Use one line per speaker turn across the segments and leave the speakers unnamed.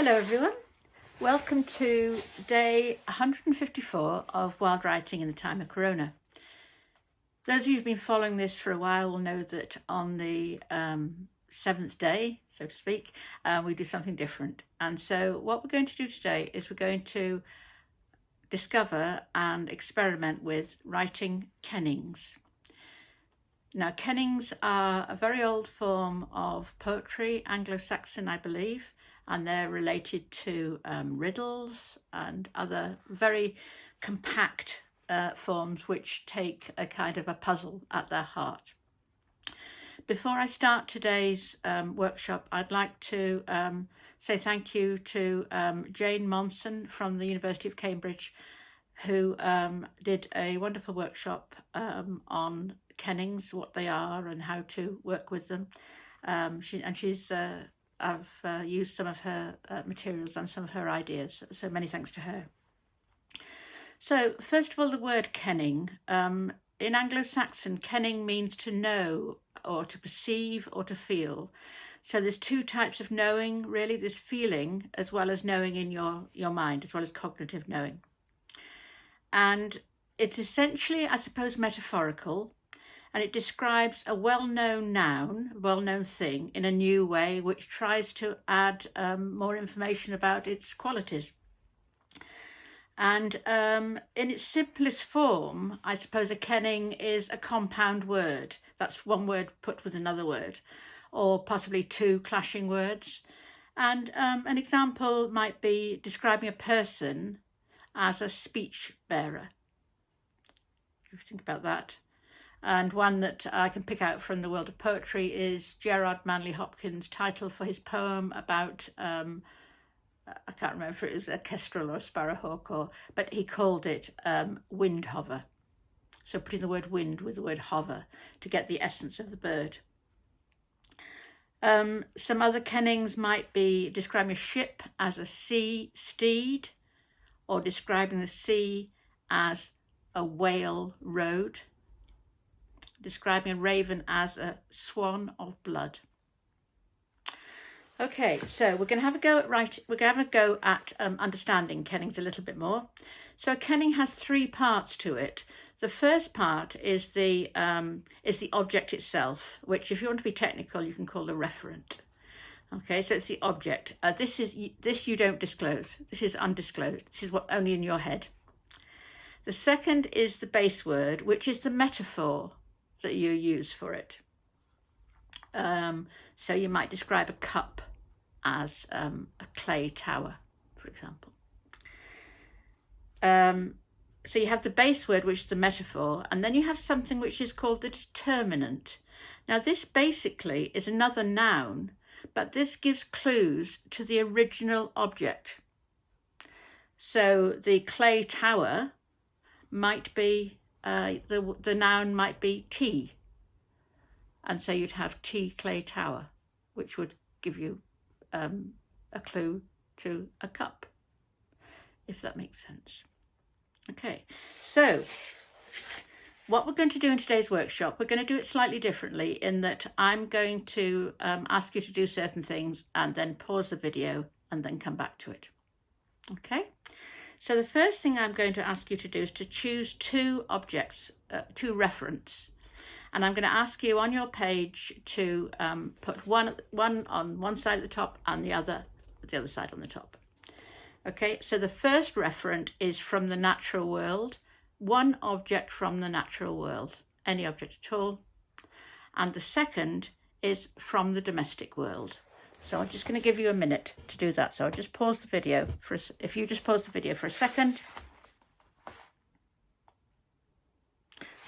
Hello everyone, welcome to day 154 of Wild Writing in the Time of Corona. Those of you who've been following this for a while will know that on the 7th day, so to speak, we do something different. And so what we're going to do today is we're going to discover and experiment with writing Kennings. Now, Kennings are a very old form of poetry, Anglo-Saxon, I believe, and they're related to riddles and other very compact forms which take a kind of a puzzle at their heart. Before I start today's workshop, I'd like to say thank you to Jane Monson from the University of Cambridge, who did a wonderful workshop on Kennings, what they are and how to work with them. I've used some of her materials and some of her ideas, so many thanks to her. So first of all, the word kenning. In Anglo-Saxon, kenning means to know or to perceive or to feel. So there's two types of knowing, really. There's feeling as well as knowing in your mind, as well as cognitive knowing. And it's essentially, I suppose, metaphorical. And it describes a well-known noun, a well-known thing, in a new way, which tries to add more information about its qualities. And in its simplest form, I suppose a kenning is a compound word. That's one word put with another word, or possibly two clashing words. And an example might be describing a person as a speech bearer. If you think about that. And one that I can pick out from the world of poetry is Gerard Manley Hopkins' title for his poem about, I can't remember if it was a kestrel or a sparrowhawk, but he called it wind hover. So putting the word wind with the word hover to get the essence of the bird. Some other kennings might be describing a ship as a sea steed, or describing the sea as a whale road. Describing a raven as a swan of blood. Okay, so we're going to have a go at We're going to have a go at understanding kennings a little bit more. So a kenning has three parts to it. The first part is the object itself, which, if you want to be technical, you can call the referent. Okay, so it's the object. This you don't disclose. This is undisclosed. This is what only in your head. The second is the base word, which is the metaphor that you use for it. So you might describe a cup as a clay tower, for example. So you have the base word, which is the metaphor, and then you have something which is called the determinant. Now this basically is another noun, but this gives clues to the original object. So the clay tower might be the noun might be tea, and so you'd have tea clay tower, which would give you a clue to a cup, if that makes sense. Okay, so what we're going to do in today's workshop, we're going to do it slightly differently in that I'm going to ask you to do certain things and then pause the video and then come back to it. Okay? So the first thing I'm going to ask you to do is to choose two objects, two reference. And I'm going to ask you on your page to put one on one side at the top and the other side on the top. Okay, so the first referent is from the natural world, one object from the natural world, any object at all. And the second is from the domestic world. So I'm just going to give you a minute to do that. So I'll just pause the video if you just pause the video for a second.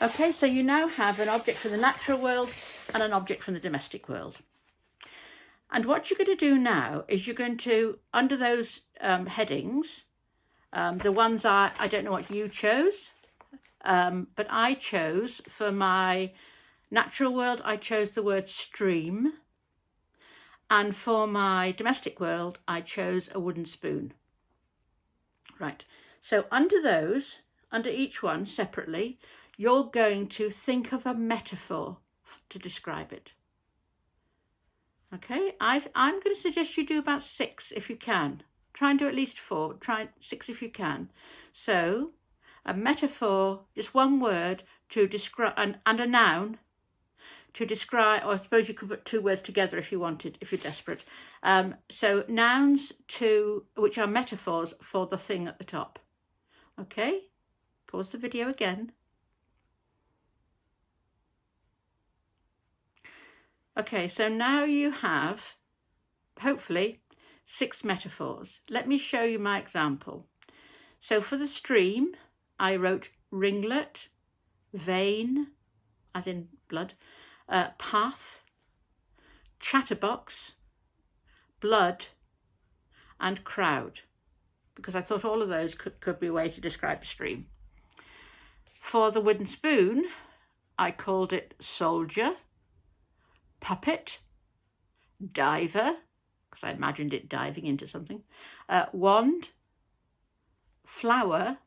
Okay, so you now have an object from the natural world and an object from the domestic world. And what you're going to do now is you're going to, under those headings, the ones I don't know what you chose, but I chose for my natural world, I chose the word stream. And for my domestic world, I chose a wooden spoon. Right, so under each one separately, you're going to think of a metaphor to describe it. Okay, I'm going to suggest you do about 6 if you can. Try and do at least 4, try 6 if you can. So, a metaphor, just one word to describe, and a noun to describe, or I suppose you could put 2 words together if you wanted, if you're desperate. So nouns which are metaphors for the thing at the top. Okay, pause the video again. Okay, so now you have, hopefully, 6 metaphors. Let me show you my example. So for the stream, I wrote ringlet, vein, as in blood, path, chatterbox, blood, and crowd, because I thought all of those could be a way to describe a stream. For the wooden spoon, I called it soldier, puppet, diver, because I imagined it diving into something, wand, flower,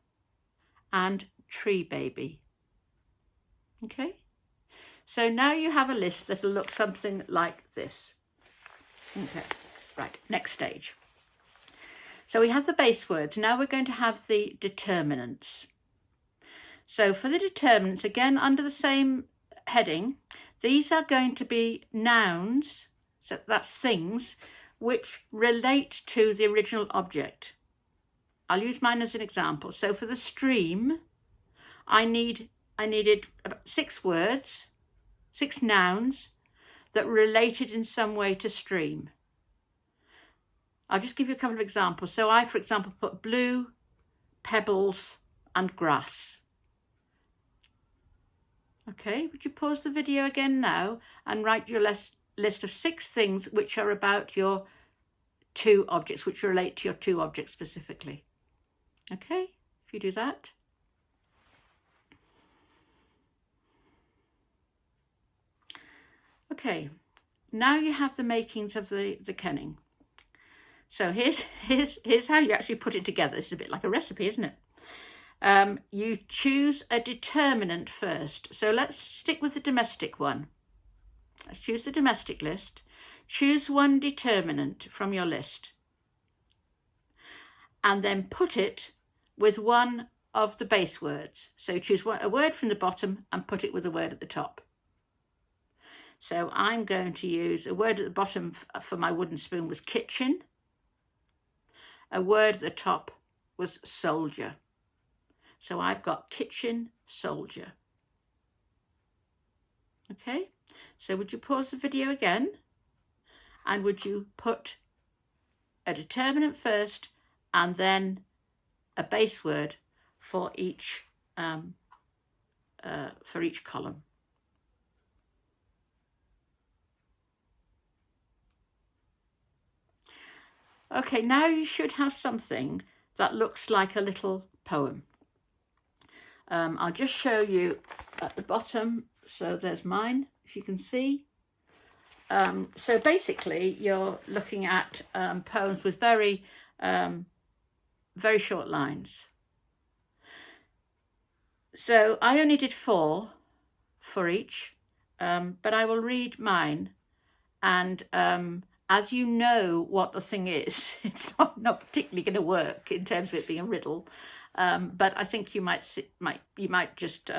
and tree baby. Okay, so now you have a list that'll look something like this. Okay, right, next stage. So we have the base words. Now we're going to have the determinants. So for the determinants, again, under the same heading, these are going to be nouns, so that's things, which relate to the original object. I'll use mine as an example. So for the stream, I needed about 6 words, 6 nouns that related in some way to stream. I'll just give you a couple of examples. So I, for example, put blue, pebbles, and grass. Okay, would you pause the video again now and write your list of 6 things which are about your 2 objects, which relate to your 2 objects specifically. Okay, if you do that. Okay, now you have the makings of the Kenning. So here's how you actually put it together. It's a bit like a recipe, isn't it? You choose a determinant first. So let's stick with the domestic one. Let's choose the domestic list. Choose one determinant from your list. And then put it with one of the base words. So choose a word from the bottom and put it with a word at the top. So I'm going to use a word at the bottom for my wooden spoon was kitchen. A word at the top was soldier. So I've got kitchen, soldier. Okay, so would you pause the video again? And would you put a determinant first and then a base word for each column? Okay, now you should have something that looks like a little poem. I'll just show you at the bottom. So there's mine, if you can see. So basically, you're looking at poems with very short lines. So I only did 4 for each, but I will read mine. And as you know what the thing is, it's not particularly going to work in terms of it being a riddle. But I think it might just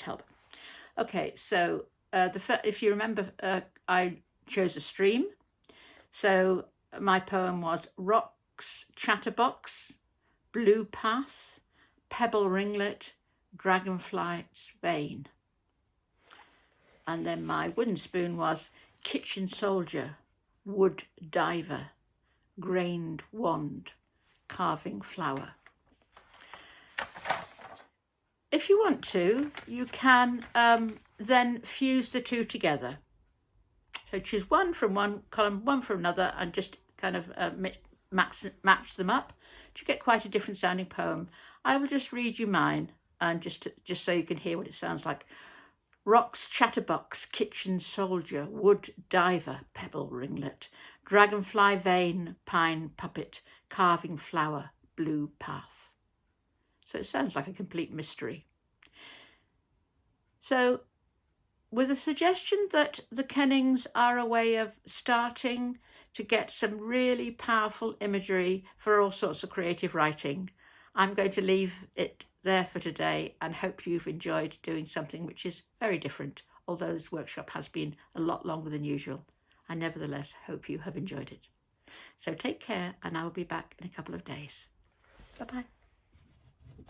help. Okay, so if you remember, I chose a stream. So my poem was rocks, chatterbox, blue path, pebble ringlet, dragonfly's vein. And then my wooden spoon was kitchen soldier, wood diver, grained wand, carving flower. If you want to, you can then fuse the 2 together. So choose one from one column, one from another, and just kind of match them up to get quite a different sounding poem. I will just read you mine, and just so you can hear what it sounds like. Rocks, chatterbox, kitchen soldier, wood diver, pebble ringlet, dragonfly vein, pine puppet, carving flower, blue path. So it sounds like a complete mystery. So with a suggestion that the Kennings are a way of starting to get some really powerful imagery for all sorts of creative writing. I'm going to leave it there for today and hope you've enjoyed doing something which is very different, although this workshop has been a lot longer than usual. I nevertheless hope you have enjoyed it. So take care, and I will be back in a couple of days. Bye-bye.